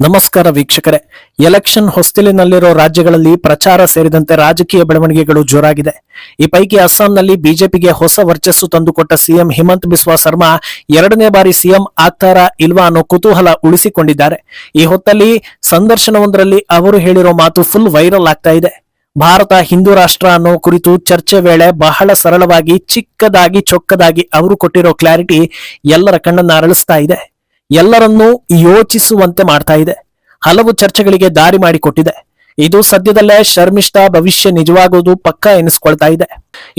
ನಮಸ್ಕಾರ ವೀಕ್ಷಕರೇ. ಎಲೆಕ್ಷನ್ ಹೊಸ್ತಿಲಿನಲ್ಲಿರೋ ರಾಜ್ಯಗಳಲ್ಲಿ ಪ್ರಚಾರ ಸೇರಿದಂತೆ ರಾಜಕೀಯ ಬೆಳವಣಿಗೆಗಳು ಜೋರಾಗಿದೆ. ಈ ಪೈಕಿ ಅಸ್ಸಾಂನಲ್ಲಿ ಬಿಜೆಪಿಗೆ ಹೊಸ ವರ್ಚಸ್ಸು ತಂದುಕೊಟ್ಟ ಸಿಎಂ ಹಿಮಂತ್ ಬಿಸ್ವಾ ಸರ್ಮಾ ಎರಡನೇ ಬಾರಿ ಸಿಎಂ ಆಗ್ತಾರಾ ಇಲ್ವಾ ಅನ್ನೋ ಕುತೂಹಲ ಉಳಿಸಿಕೊಂಡಿದ್ದಾರೆ. ಈ ಹೊತ್ತಲ್ಲಿ ಸಂದರ್ಶನವೊಂದರಲ್ಲಿ ಅವರು ಹೇಳಿರೋ ಮಾತು ಫುಲ್ ವೈರಲ್ ಆಗ್ತಾ ಇದೆ. ಭಾರತ ಹಿಂದೂ ರಾಷ್ಟ್ರ ಅನ್ನೋ ಕುರಿತು ಚರ್ಚೆ ವೇಳೆ ಬಹಳ ಸರಳವಾಗಿ ಚಿಕ್ಕದಾಗಿ ಚೊಕ್ಕದಾಗಿ ಅವರು ಕೊಟ್ಟಿರೋ ಕ್ಲಾರಿಟಿ ಎಲ್ಲರ ಕಣ್ಣನ್ನ ಅರಳಿಸ್ತಾ ಇದೆ, ಎಲ್ಲರನ್ನೂ ಯೋಚಿಸುವಂತೆ ಮಾಡ್ತಾ ಇದೆ, ಹಲವು ಚರ್ಚೆಗಳಿಗೆ ದಾರಿ ಮಾಡಿಕೊಟ್ಟಿದೆ. ಇದು ಸದ್ಯದಲ್ಲೇ ಶರ್ಮಿಷ್ಠಾ ಭವಿಷ್ಯ ನಿಜವಾಗುವುದು ಪಕ್ಕಾ ಎನಿಸ್ಕೊಳ್ತಾ ಇದೆ.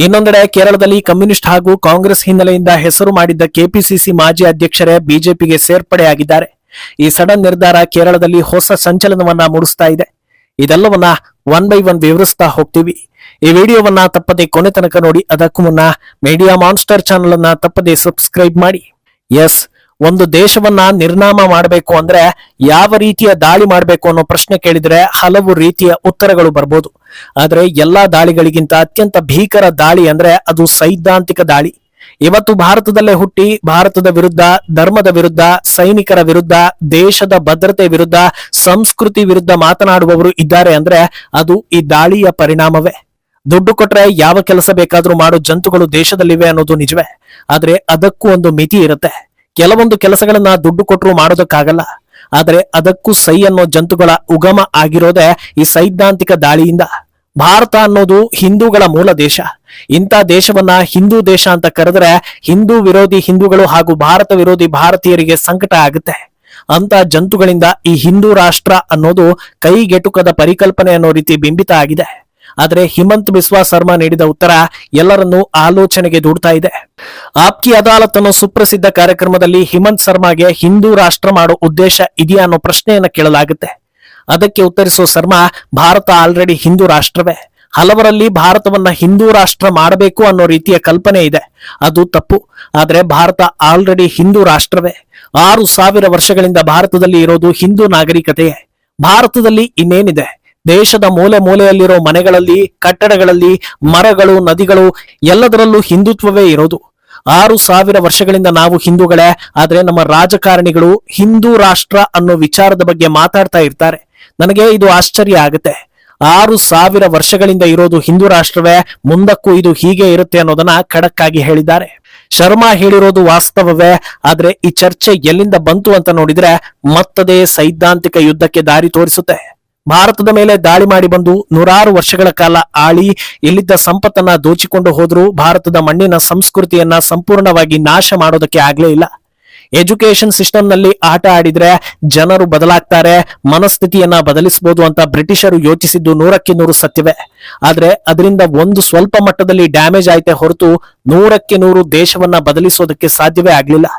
ಇನ್ನೊಂದೆಡೆ ಕೇರಳದಲ್ಲಿ ಕಮ್ಯುನಿಸ್ಟ್ ಹಾಗೂ ಕಾಂಗ್ರೆಸ್ ಹಿನ್ನೆಲೆಯಿಂದ ಹೆಸರು ಮಾಡಿದ್ದ ಕೆಪಿಸಿಸಿ ಮಾಜಿ ಅಧ್ಯಕ್ಷರೇ ಬಿಜೆಪಿಗೆ ಸೇರ್ಪಡೆಯಾಗಿದ್ದಾರೆ. ಈ ಸಡನ್ ನಿರ್ಧಾರ ಕೇರಳದಲ್ಲಿ ಹೊಸ ಸಂಚಲನವನ್ನ ಮೂಡಿಸ್ತಾ ಇದೆ. ಇದೆಲ್ಲವನ್ನ ಒನ್ ಬೈ ಒನ್ ವಿವರಿಸ್ತಾ ಹೋಗ್ತೀವಿ. ಈ ವಿಡಿಯೋವನ್ನ ತಪ್ಪದೆ ಕೊನೆ ತನಕ ನೋಡಿ. ಅದಕ್ಕೂ ಮುನ್ನ ಮೀಡಿಯಾ ಮಾನ್ಸ್ಟರ್ ಚಾನೆಲ್ ಅನ್ನ ತಪ್ಪದೆ ಸಬ್ಸ್ಕ್ರೈಬ್ ಮಾಡಿ. ಎಸ್, ಒಂದು ದೇಶವನ್ನ ನಿರ್ನಾಮ ಮಾಡಬೇಕು ಅಂದ್ರೆ ಯಾವ ರೀತಿಯ ದಾಳಿ ಮಾಡಬೇಕು ಅನ್ನೋ ಪ್ರಶ್ನೆ ಕೇಳಿದ್ರೆ ಹಲವು ರೀತಿಯ ಉತ್ತರಗಳು ಬರ್ಬೋದು. ಆದ್ರೆ ಎಲ್ಲಾ ದಾಳಿಗಳಿಗಿಂತ ಅತ್ಯಂತ ಭೀಕರ ದಾಳಿ ಅಂದ್ರೆ ಅದು ಸೈದ್ಧಾಂತಿಕ ದಾಳಿ. ಇವತ್ತು ಭಾರತದಲ್ಲೇ ಹುಟ್ಟಿ ಭಾರತದ ವಿರುದ್ಧ, ಧರ್ಮದ ವಿರುದ್ಧ, ಸೈನಿಕರ ವಿರುದ್ಧ, ದೇಶದ ಭದ್ರತೆ ವಿರುದ್ಧ, ಸಂಸ್ಕೃತಿ ವಿರುದ್ಧ ಮಾತನಾಡುವವರು ಇದ್ದಾರೆ ಅಂದ್ರೆ ಅದು ಈ ದಾಳಿಯ ಪರಿಣಾಮವೇ. ದುಡ್ಡು ಕೊಟ್ರೆ ಯಾವ ಕೆಲಸ ಬೇಕಾದ್ರೂ ಮಾಡೋ ಜಂತುಗಳು ದೇಶದಲ್ಲಿವೆ ಅನ್ನೋದು ನಿಜವೇ. ಆದ್ರೆ ಅದಕ್ಕೂ ಒಂದು ಮಿತಿ ಇರುತ್ತೆ. ಕೆಲವೊಂದು ಕೆಲಸಗಳನ್ನ ದುಡ್ಡು ಕೊಟ್ಟರು ಮಾಡೋದಕ್ಕಾಗಲ್ಲ. ಆದ್ರೆ ಅದಕ್ಕೂ ಸೈ ಅನ್ನೋ ಜಂತುಗಳ ಉಗಮ ಆಗಿರೋದೇ ಈ ಸೈದ್ಧಾಂತಿಕ ದಾಳಿಯಿಂದ. ಭಾರತ ಅನ್ನೋದು ಹಿಂದೂಗಳ ಮೂಲ ದೇಶ. ಇಂಥ ದೇಶವನ್ನ ಹಿಂದೂ ದೇಶ ಅಂತ ಕರೆದ್ರೆ ಹಿಂದೂ ವಿರೋಧಿ ಹಿಂದೂಗಳು ಹಾಗೂ ಭಾರತ ವಿರೋಧಿ ಭಾರತೀಯರಿಗೆ ಸಂಕಟ ಆಗುತ್ತೆ. ಅಂತ ಜಂತುಗಳಿಂದ ಈ ಹಿಂದೂ ರಾಷ್ಟ್ರ ಅನ್ನೋದು ಕೈಗೆಟುಕದ ಪರಿಕಲ್ಪನೆ ಅನ್ನೋ ರೀತಿ ಬಿಂಬಿತ ಆಗಿದೆ. ಆದ್ರೆ ಹಿಮಂತ್ ಬಿಸ್ವಾ ಸರ್ಮಾ ನೀಡಿದ ಉತ್ತರ ಎಲ್ಲರನ್ನೂ ಆಲೋಚನೆಗೆ ದೂಡ್ತಾ ಇದೆ. ಆಪ್ಕಿ ಅದಾಲತ್ ಅನ್ನೋ ಸುಪ್ರಸಿದ್ಧ ಕಾರ್ಯಕ್ರಮದಲ್ಲಿ ಹಿಮಂತ್ ಸರ್ಮಾಗೆ ಹಿಂದೂ ರಾಷ್ಟ್ರ ಮಾಡೋ ಉದ್ದೇಶ ಇದೆಯಾ ಅನ್ನೋ ಪ್ರಶ್ನೆಯನ್ನ ಕೇಳಲಾಗುತ್ತೆ. ಅದಕ್ಕೆ ಉತ್ತರಿಸೋ ಸರ್ಮಾ, ಭಾರತ ಆಲ್ರೆಡಿ ಹಿಂದೂ ರಾಷ್ಟ್ರವೇ. ಹಲವರಲ್ಲಿ ಭಾರತವನ್ನ ಹಿಂದೂ ರಾಷ್ಟ್ರ ಮಾಡಬೇಕು ಅನ್ನೋ ರೀತಿಯ ಕಲ್ಪನೆ ಇದೆ. ಅದು ತಪ್ಪು. ಆದ್ರೆ ಭಾರತ ಆಲ್ರೆಡಿ ಹಿಂದೂ ರಾಷ್ಟ್ರವೇ. 6,000 ವರ್ಷಗಳಿಂದ ಭಾರತದಲ್ಲಿ ಇರೋದು ಹಿಂದೂ ನಾಗರಿಕತೆಯೇ. ಭಾರತದಲ್ಲಿ ಇನ್ನೇನಿದೆ? ದೇಶದ ಮೂಲೆ ಮೂಲೆಯಲ್ಲಿರೋ ಮನೆಗಳಲ್ಲಿ, ಕಟ್ಟಡಗಳಲ್ಲಿ, ಮರಗಳು, ನದಿಗಳು ಎಲ್ಲದರಲ್ಲೂ ಹಿಂದುತ್ವವೇ ಇರೋದು. 6,000 ವರ್ಷಗಳಿಂದ ನಾವು ಹಿಂದೂಗಳೇ. ಆದ್ರೆ ನಮ್ಮ ರಾಜಕಾರಣಿಗಳು ಹಿಂದೂ ರಾಷ್ಟ್ರ ಅನ್ನೋ ವಿಚಾರದ ಬಗ್ಗೆ ಮಾತಾಡ್ತಾ ಇರ್ತಾರೆ. ನನಗೆ ಇದು ಆಶ್ಚರ್ಯ ಆಗುತ್ತೆ. 6,000 ವರ್ಷಗಳಿಂದ ಇರೋದು ಹಿಂದೂ ರಾಷ್ಟ್ರವೇ, ಮುಂದಕ್ಕೂ ಇದು ಹೀಗೆ ಇರುತ್ತೆ ಅನ್ನೋದನ್ನ ಖಡಕ್ಕಾಗಿ ಹೇಳಿದ್ದಾರೆ. ಶರ್ಮಾ ಹೇಳಿರೋದು ವಾಸ್ತವವೇ. ಆದ್ರೆ ಈ ಚರ್ಚೆ ಎಲ್ಲಿಂದ ಬಂತು ಅಂತ ನೋಡಿದ್ರೆ ಮತ್ತದೇ ಸೈದ್ಧಾಂತಿಕ ಯುದ್ಧಕ್ಕೆ ದಾರಿ ತೋರಿಸುತ್ತೆ. ಭಾರತದ ಮೇಲೆ ದಾಳಿ ಮಾಡಿ ಬಂದು 100 ವರ್ಷಗಳ ಕಾಲ ಆಳಿ ಇಲ್ಲಿದ್ದ ಸಂಪತ್ತನ್ನ ದೋಚಿಕೊಂಡು ಹೋದ್ರೂ ಭಾರತದ ಮಣ್ಣಿನ ಸಂಸ್ಕೃತಿಯನ್ನ ಸಂಪೂರ್ಣವಾಗಿ ನಾಶ ಮಾಡೋದಕ್ಕೆ ಆಗ್ಲೇ ಇಲ್ಲ. ಎಜುಕೇಶನ್ ಸಿಸ್ಟಮ್ ನಲ್ಲಿ ಆಟ ಆಡಿದ್ರೆ ಜನರು ಬದಲಾಗ್ತಾರೆ, ಮನಸ್ಥಿತಿಯನ್ನ ಬದಲಿಸಬಹುದು ಅಂತ ಬ್ರಿಟಿಷರು ಯೋಚಿಸಿದ್ದು 100% ಸತ್ಯವೇ. ಆದ್ರೆ ಅದರಿಂದ ಒಂದು ಸ್ವಲ್ಪ ಮಟ್ಟದಲ್ಲಿ ಡ್ಯಾಮೇಜ್ ಆಯ್ತೆ ಹೊರತು 100% ದೇಶವನ್ನ ಬದಲಿಸೋದಕ್ಕೆ ಸಾಧ್ಯವೇ ಆಗ್ಲಿಲ್ಲ.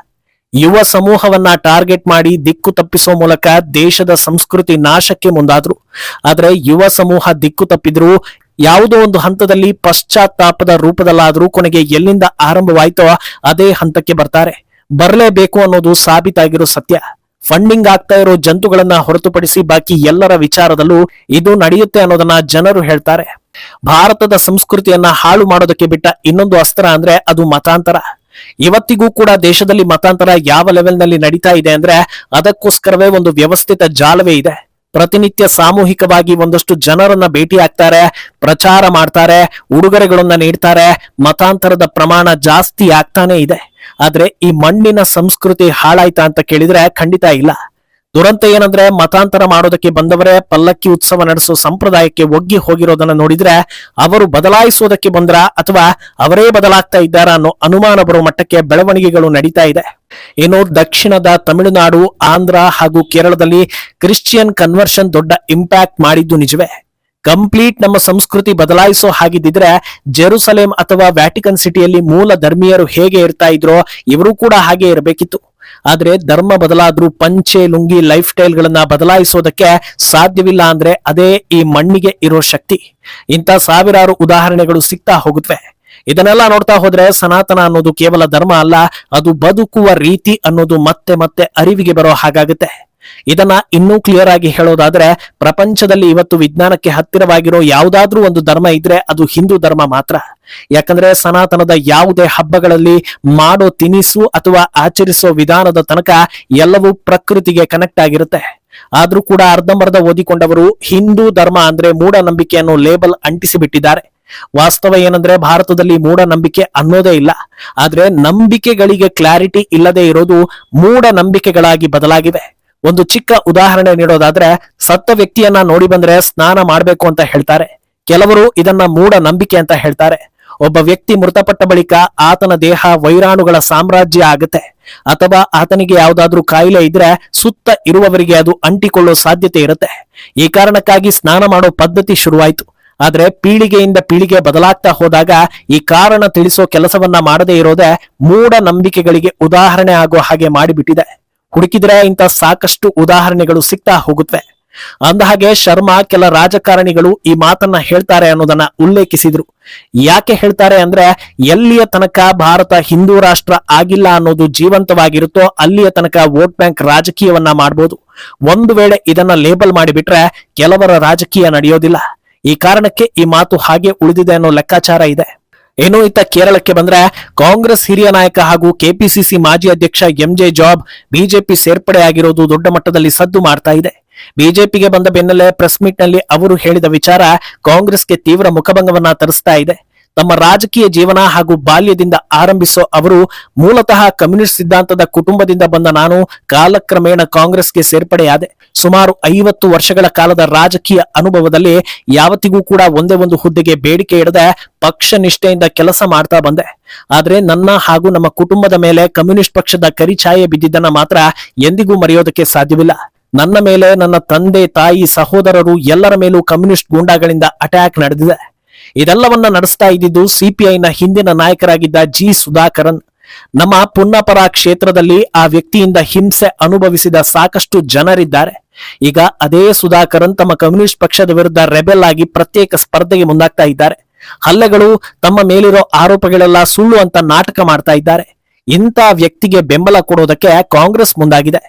ಯುವ ಸಮೂಹವನ್ನ ಟಾರ್ಗೆಟ್ ಮಾಡಿ ದಿಕ್ಕು ತಪ್ಪಿಸೋ ಮೂಲಕ ದೇಶದ ಸಂಸ್ಕೃತಿ ನಾಶಕ್ಕೆ ಮುಂದಾದ್ರು. ಆದ್ರೆ ಯುವ ಸಮೂಹ ದಿಕ್ಕು ತಪ್ಪಿದ್ರು ಯಾವುದೋ ಒಂದು ಹಂತದಲ್ಲಿ ಪಶ್ಚಾತ್ತಾಪದ ರೂಪದಲ್ಲಾದ್ರೂ ಕೊನೆಗೆ ಎಲ್ಲಿಂದ ಆರಂಭವಾಯ್ತೋ ಅದೇ ಹಂತಕ್ಕೆ ಬರ್ತಾರೆ. ಬರಲೇಬೇಕು ಅನ್ನೋದು ಸಾಬೀತಾಗಿರೋ ಸತ್ಯ. ಫಂಡಿಂಗ್ ಆಗ್ತಾ ಇರೋ ಜಂತುಗಳನ್ನ ಹೊರತುಪಡಿಸಿ ಬಾಕಿ ಎಲ್ಲರ ವಿಚಾರದಲ್ಲೂ ಇದು ನಡೆಯುತ್ತೆ ಅನ್ನೋದನ್ನ ಜನರು ಹೇಳ್ತಾರೆ. ಭಾರತದ ಸಂಸ್ಕೃತಿಯನ್ನ ಹಾಳು ಮಾಡೋದಕ್ಕೆ ಬಿಟ್ಟ ಇನ್ನೊಂದು ಅಸ್ತ್ರ ಅಂದ್ರೆ ಅದು ಮತಾಂತರ. ಇವತ್ತಿಗೂ ಕೂಡ ದೇಶದಲ್ಲಿ ಮತಾಂತರ ಯಾವ ಲೆವೆಲ್ ನಲ್ಲಿ ನಡೀತಾ ಇದೆ ಅಂದ್ರೆ ಅದಕ್ಕೋಸ್ಕರವೇ ಒಂದು ವ್ಯವಸ್ಥಿತ ಜಾಲವೇ ಇದೆ. ಪ್ರತಿನಿತ್ಯ ಸಾಮೂಹಿಕವಾಗಿ ಒಂದಷ್ಟು ಜನರನ್ನ ಭೇಟಿ ಆಗ್ತಾರೆ, ಪ್ರಚಾರ ಮಾಡ್ತಾರೆ, ಉಡುಗೊರೆಗಳನ್ನ ನೀಡ್ತಾರೆ. ಮತಾಂತರದ ಪ್ರಮಾಣ ಜಾಸ್ತಿ ಆಗ್ತಾನೆ ಇದೆ. ಆದ್ರೆ ಈ ಮಣ್ಣಿನ ಸಂಸ್ಕೃತಿ ಹಾಳಾಯ್ತಾ ಅಂತ ಕೇಳಿದ್ರೆ ಖಂಡಿತ ಇಲ್ಲ. ದುರಂತ ಏನಂದ್ರೆ ಮತಾಂತರ ಮಾಡೋದಕ್ಕೆ ಬಂದವರೇ ಪಲ್ಲಕ್ಕಿ ಉತ್ಸವ ನಡೆಸೋ ಸಂಪ್ರದಾಯಕ್ಕೆ ಒಗ್ಗಿ ಹೋಗಿರೋದನ್ನ ನೋಡಿದ್ರೆ ಅವರು ಬದಲಾಯಿಸೋದಕ್ಕೆ ಬಂದ್ರ ಅಥವಾ ಅವರೇ ಬದಲಾಗ್ತಾ ಇದ್ದಾರ ಅನ್ನೋ ಅನುಮಾನ ಬರೋ ಮಟ್ಟಕ್ಕೆ ಬೆಳವಣಿಗೆಗಳು ನಡೀತಾ ಇದೆ. ಇನ್ನು ದಕ್ಷಿಣದ ತಮಿಳುನಾಡು, ಆಂಧ್ರ ಹಾಗೂ ಕೇರಳದಲ್ಲಿ ಕ್ರಿಶ್ಚಿಯನ್ ಕನ್ವರ್ಷನ್ ದೊಡ್ಡ ಇಂಪ್ಯಾಕ್ಟ್ ಮಾಡಿದ್ದು ನಿಜವೇ. ಕಂಪ್ಲೀಟ್ ನಮ್ಮ ಸಂಸ್ಕೃತಿ ಬದಲಾಯಿಸೋ ಹಾಗಿದ್ದಿದ್ರೆ ಜೆರುಸಲೇಂ ಅಥವಾ ವ್ಯಾಟಿಕನ್ ಸಿಟಿಯಲ್ಲಿ ಮೂಲ ಧರ್ಮೀಯರು ಹೇಗೆ ಇರ್ತಾ ಇದ್ರೋ ಇವರು ಕೂಡ ಹಾಗೆ ಇರಬೇಕಿತ್ತು. ಆದ್ರೆ ಧರ್ಮ ಬದಲಾದ್ರೂ ಪಂಚೆ, ಲುಂಗಿ, ಲೈಫ್ ಸ್ಟೈಲ್ ಗಳನ್ನ ಬದಲಾಯಿಸೋದಕ್ಕೆ ಸಾಧ್ಯವಿಲ್ಲ ಅಂದ್ರೆ ಅದೇ ಈ ಮಣ್ಣಿಗೆ ಇರೋ ಶಕ್ತಿ. ಇಂಥ ಸಾವಿರಾರು ಉದಾಹರಣೆಗಳು ಸಿಗ್ತಾ ಹೋಗುತ್ತವೆ. ಇದನ್ನೆಲ್ಲ ನೋಡ್ತಾ ಹೋದ್ರೆ ಸನಾತನ ಅನ್ನೋದು ಕೇವಲ ಧರ್ಮ ಅಲ್ಲ, ಅದು ಬದುಕುವ ರೀತಿ ಅನ್ನೋದು ಮತ್ತೆ ಮತ್ತೆ ಅರಿವಿಗೆ ಬರೋ ಹಾಗಾಗುತ್ತೆ. ಇದನ್ನ ಇನ್ನೂ ಕ್ಲಿಯರ್ ಆಗಿ ಹೇಳೋದಾದ್ರೆ ಪ್ರಪಂಚದಲ್ಲಿ ಇವತ್ತು ವಿಜ್ಞಾನಕ್ಕೆ ಹತ್ತಿರವಾಗಿರೋ ಯಾವುದಾದ್ರೂ ಒಂದು ಧರ್ಮ ಇದ್ರೆ ಅದು ಹಿಂದೂ ಧರ್ಮ ಮಾತ್ರ. ಯಾಕಂದ್ರೆ ಸನಾತನದ ಯಾವುದೇ ಹಬ್ಬಗಳಲ್ಲಿ ಮಾಡೋ ತಿನಿಸು ಅಥವಾ ಆಚರಿಸೋ ವಿಧಾನದ ತನಕ ಎಲ್ಲವೂ ಪ್ರಕೃತಿಗೆ ಕನೆಕ್ಟ್ ಆಗಿರುತ್ತೆ. ಆದ್ರೂ ಕೂಡ ಅರ್ಧಂಬರ್ಧ ಓದಿಕೊಂಡವರು ಹಿಂದೂ ಧರ್ಮ ಅಂದ್ರೆ ಮೂಢನಂಬಿಕೆ ಅನ್ನೋ ಲೇಬಲ್ ಅಂಟಿಸಿ ಬಿಟ್ಟಿದ್ದಾರೆ. ವಾಸ್ತವ ಏನಂದ್ರೆ ಭಾರತದಲ್ಲಿ ಮೂಢನಂಬಿಕೆ ಅನ್ನೋದೇ ಇಲ್ಲ. ಆದ್ರೆ ನಂಬಿಕೆಗಳಿಗೆ ಕ್ಲಾರಿಟಿ ಇಲ್ಲದೆ ಇರೋದು ಮೂಢನಂಬಿಕೆಗಳಾಗಿ ಬದಲಾಗಿವೆ. ಒಂದು ಚಿಕ್ಕ ಉದಾಹರಣೆ ನೀಡೋದಾದ್ರೆ, ಸತ್ತ ವ್ಯಕ್ತಿಯನ್ನ ನೋಡಿ ಬಂದ್ರೆ ಸ್ನಾನ ಮಾಡ್ಬೇಕು ಅಂತ ಹೇಳ್ತಾರೆ. ಕೆಲವರು ಇದನ್ನ ಮೂಢನಂಬಿಕೆ ಅಂತ ಹೇಳ್ತಾರೆ. ಒಬ್ಬ ವ್ಯಕ್ತಿ ಮೃತಪಟ್ಟ ಬಳಿಕ ಆತನ ದೇಹ ವೈರಾಣುಗಳ ಸಾಮ್ರಾಜ್ಯ ಆಗುತ್ತೆ, ಅಥವಾ ಆತನಿಗೆ ಯಾವುದಾದ್ರೂ ಕಾಯಿಲೆ ಇದ್ರೆ ಸುತ್ತ ಇರುವವರಿಗೆ ಅದು ಅಂಟಿಕೊಳ್ಳೋ ಸಾಧ್ಯತೆ ಇರುತ್ತೆ. ಈ ಕಾರಣಕ್ಕಾಗಿ ಸ್ನಾನ ಮಾಡೋ ಪದ್ಧತಿ ಶುರುವಾಯಿತು. ಆದ್ರೆ ಪೀಳಿಗೆಯಿಂದ ಪೀಳಿಗೆ ಬದಲಾಗ್ತಾ ಹೋದಾಗ ಈ ಕಾರಣ ತಿಳಿಸೋ ಕೆಲಸವನ್ನ ಮಾಡದೇ ಇರೋದೇ ಮೂಢನಂಬಿಕೆಗಳಿಗೆ ಉದಾಹರಣೆ ಆಗೋ ಹಾಗೆ ಮಾಡಿಬಿಟ್ಟಿದೆ. ಹುಡುಕಿದ್ರೆ ಇಂಥ ಸಾಕಷ್ಟು ಉದಾಹರಣೆಗಳು ಸಿಗ್ತಾ ಹೋಗುತ್ತವೆ. ಅಂದಹಾಗೆ ಶರ್ಮಾ ಕೆಲ ರಾಜಕಾರಣಿಗಳು ಈ ಮಾತನ್ನ ಹೇಳ್ತಾರೆ ಅನ್ನೋದನ್ನ ಉಲ್ಲೇಖಿಸಿದ್ರು. ಯಾಕೆ ಹೇಳ್ತಾರೆ ಅಂದ್ರೆ, ಎಲ್ಲಿಯ ತನಕ ಭಾರತ ಹಿಂದೂ ರಾಷ್ಟ್ರ ಆಗಿಲ್ಲ ಅನ್ನೋದು ಜೀವಂತವಾಗಿರುತ್ತೋ ಅಲ್ಲಿಯ ತನಕ ವೋಟ್ ಬ್ಯಾಂಕ್ ರಾಜಕೀಯವನ್ನ ಮಾಡಬಹುದು. ಒಂದು ವೇಳೆ ಇದನ್ನ ಲೇಬಲ್ ಮಾಡಿಬಿಟ್ರೆ ಕೆಲವರ ರಾಜಕೀಯ ನಡೆಯೋದಿಲ್ಲ. ಈ ಕಾರಣಕ್ಕೆ ಈ ಮಾತು ಹಾಗೆ ಉಳಿದಿದೆ ಅನ್ನೋ ಲೆಕ್ಕಾಚಾರ ಇದೆ. ಏನೋ ಇತ್ತ ಕೇರಳಕ್ಕೆ ಬಂದ್ರೆ, ಕಾಂಗ್ರೆಸ್ ಹಿರಿಯ ನಾಯಕ ಹಾಗೂ ಕೆಪಿಸಿಸಿ ಮಾಜಿ ಅಧ್ಯಕ್ಷ ಎಂಜೆ ಜಾಬ್ ಬಿಜೆಪಿ ಸೇರ್ಪಡೆಯಾಗಿರೋದು ದೊಡ್ಡ ಮಟ್ಟದಲ್ಲಿ ಸದ್ದು ಮಾಡ್ತಾ ಇದೆ. ಬಿಜೆಪಿಗೆ ಬಂದ ಬೆನ್ನಲ್ಲೇ ಪ್ರೆಸ್ ಮೀಟ್ ನಲ್ಲಿ ಅವರು ಹೇಳಿದ ವಿಚಾರ ಕಾಂಗ್ರೆಸ್ಗೆ ತೀವ್ರ ಮುಖಭಂಗವನ್ನ ತರಿಸ್ತಾ ಇದೆ. ತಮ್ಮ ರಾಜಕೀಯ ಜೀವನ ಹಾಗೂ ಬಾಲ್ಯದಿಂದ ಆರಂಭಿಸೋ ಅವರು ಮೂಲತಃ ಕಮ್ಯುನಿಸ್ಟ್ ಸಿದ್ಧಾಂತದ ಕುಟುಂಬದಿಂದ ಬಂದ ನಾನು ಕಾಲಕ್ರಮೇಣ ಕಾಂಗ್ರೆಸ್ಗೆ ಸೇರ್ಪಡೆಯಾದೆ. ಸುಮಾರು 50 ವರ್ಷಗಳ ಕಾಲದ ರಾಜಕೀಯ ಅನುಭವದಲ್ಲಿ ಯಾವತ್ತಿಗೂ ಕೂಡ ಒಂದೇ ಒಂದು ಹುದ್ದೆಗೆ ಬೇಡಿಕೆ ಇಡದೆ ಪಕ್ಷ ನಿಷ್ಠೆಯಿಂದ ಕೆಲಸ ಮಾಡ್ತಾ ಬಂದೆ. ಆದ್ರೆ ನನ್ನ ಹಾಗೂ ನಮ್ಮ ಕುಟುಂಬದ ಮೇಲೆ ಕಮ್ಯುನಿಸ್ಟ್ ಪಕ್ಷದ ಕರಿಛಾಯೆ ಬಿದ್ದಿದ್ದನ್ನ ಮಾತ್ರ ಎಂದಿಗೂ ಮರೆಯೋದಕ್ಕೆ ಸಾಧ್ಯವಿಲ್ಲ. ನನ್ನ ಮೇಲೆ, ನನ್ನ ತಂದೆ, ತಾಯಿ, ಸಹೋದರರು ಎಲ್ಲರ ಮೇಲೂ ಕಮ್ಯುನಿಸ್ಟ್ ಗೂಂಡಾಗಳಿಂದ ಅಟ್ಯಾಕ್ ನಡೆದಿದೆ. ಇದೆಲ್ಲವನ್ನ ನಡೆಸ್ತಾ ಇದ್ದಿದ್ದು ಸಿಪಿಐನ ಹಿಂದಿನ ನಾಯಕರಾಗಿದ್ದ ಜಿ ಸುಧಾಕರನ್. ನಮ್ಮ ಪುನ್ನಪರ ಕ್ಷೇತ್ರದಲ್ಲಿ ಆ ವ್ಯಕ್ತಿಯಿಂದ ಹಿಂಸೆ ಅನುಭವಿಸಿದ ಸಾಕಷ್ಟು ಜನರಿದ್ದಾರೆ. ಈಗ ಅದೇ ಸುಧಾಕರನ್ ತಮ್ಮ ಕಮ್ಯುನಿಸ್ಟ್ ಪಕ್ಷದ ವಿರುದ್ಧ ರೆಬೆಲ್ ಆಗಿ ಪ್ರತ್ಯೇಕ ಸ್ಪರ್ಧೆಗೆ ಮುಂದಾಗ್ತಾ ಇದ್ದಾರೆ. ಹಲ್ಲೆಗಳು, ತಮ್ಮ ಮೇಲಿರೋ ಆರೋಪಗಳೆಲ್ಲ ಸುಳ್ಳು ಅಂತ ನಾಟಕ ಮಾಡ್ತಾ ಇದ್ದಾರೆ. ಇಂಥ ವ್ಯಕ್ತಿಗೆ ಬೆಂಬಲ ಕೊಡೋದಕ್ಕೆ ಕಾಂಗ್ರೆಸ್ ಮುಂದಾಗಿದೆ.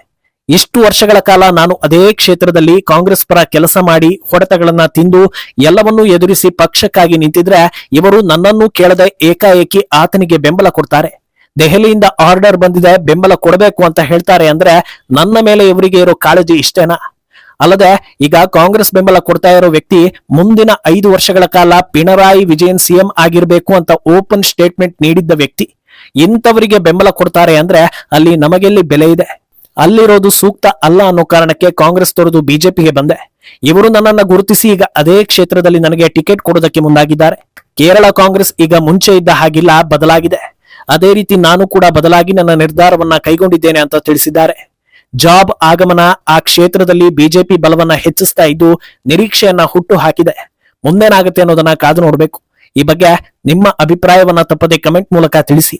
ಇಷ್ಟು ವರ್ಷಗಳ ಕಾಲ ನಾನು ಅದೇ ಕ್ಷೇತ್ರದಲ್ಲಿ ಕಾಂಗ್ರೆಸ್ ಪರ ಕೆಲಸ ಮಾಡಿ ಹೊಡೆತಗಳನ್ನ ತಿಂದು ಎಲ್ಲವನ್ನೂ ಎದುರಿಸಿ ಪಕ್ಷಕ್ಕಾಗಿ ನಿಂತಿದ್ರೆ ಇವರು ನನ್ನನ್ನು ಕೇಳದೆ ಏಕಾಏಕಿ ಆತನಿಗೆ ಬೆಂಬಲ ಕೊಡ್ತಾರೆ. ದೆಹಲಿಯಿಂದ ಆರ್ಡರ್ ಬಂದಿದೆ, ಬೆಂಬಲ ಕೊಡಬೇಕು ಅಂತ ಹೇಳ್ತಾರೆ ಅಂದ್ರೆ ನನ್ನ ಮೇಲೆ ಇವರಿಗೆ ಇರೋ ಕಾಳಜಿ ಇಷ್ಟೇನಾ? ಅಲ್ಲದೆ ಈಗ ಕಾಂಗ್ರೆಸ್ ಬೆಂಬಲ ಕೊಡ್ತಾ ಇರೋ ವ್ಯಕ್ತಿ ಮುಂದಿನ 5 ವರ್ಷಗಳ ಕಾಲ ಪಿಣರಾಯಿ ವಿಜಯನ್ ಸಿಎಂ ಆಗಿರ್ಬೇಕು ಅಂತ ಓಪನ್ ಸ್ಟೇಟ್ಮೆಂಟ್ ನೀಡಿದ್ದ ವ್ಯಕ್ತಿ. ಇಂಥವರಿಗೆ ಬೆಂಬಲ ಕೊಡ್ತಾರೆ ಅಂದ್ರೆ ಅಲ್ಲಿ ನಮಗೆಲ್ಲಿ ಬೆಲೆ ಇದೆ? ಅಲ್ಲಿರೋದು ಸೂಕ್ತ ಅಲ್ಲ ಅನ್ನೋ ಕಾರಣಕ್ಕೆ ಕಾಂಗ್ರೆಸ್ ತೊರೆದು ಬಿಜೆಪಿಗೆ ಬಂದೆ. ಇವರು ನನ್ನನ್ನ ಗುರುತಿಸಿ ಈಗ ಅದೇ ಕ್ಷೇತ್ರದಲ್ಲಿ ನನಗೆ ಟಿಕೆಟ್ ಕೊಡೋದಕ್ಕೆ ಮುಂದಾಗಿದ್ದಾರೆ. ಕೇರಳ ಕಾಂಗ್ರೆಸ್ ಈಗ ಮುಂಚೆ ಇದ್ದ ಹಾಗಿಲ್ಲ, ಬದಲಾಗಿದೆ. ಅದೇ ರೀತಿ ನಾನು ಕೂಡ ಬದಲಾಗಿ ನನ್ನ ನಿರ್ಧಾರವನ್ನ ಕೈಗೊಂಡಿದ್ದೇನೆ ಅಂತ ತಿಳಿಸಿದ್ದಾರೆ. ಜಾಬ್ ಆಗಮನ ಆ ಕ್ಷೇತ್ರದಲ್ಲಿ ಬಿಜೆಪಿ ಬಲವನ್ನ ಹೆಚ್ಚಿಸ್ತಾ ಇದ್ದು ನಿರೀಕ್ಷೆಯನ್ನ ಹುಟ್ಟು ಹಾಕಿದೆ. ಮುಂದೇನಾಗುತ್ತೆ ಅನ್ನೋದನ್ನ ಕಾದು ನೋಡ್ಬೇಕು. ಈ ಬಗ್ಗೆ ನಿಮ್ಮ ಅಭಿಪ್ರಾಯವನ್ನ ತಪ್ಪದೆ ಕಮೆಂಟ್ ಮೂಲಕ ತಿಳಿಸಿ.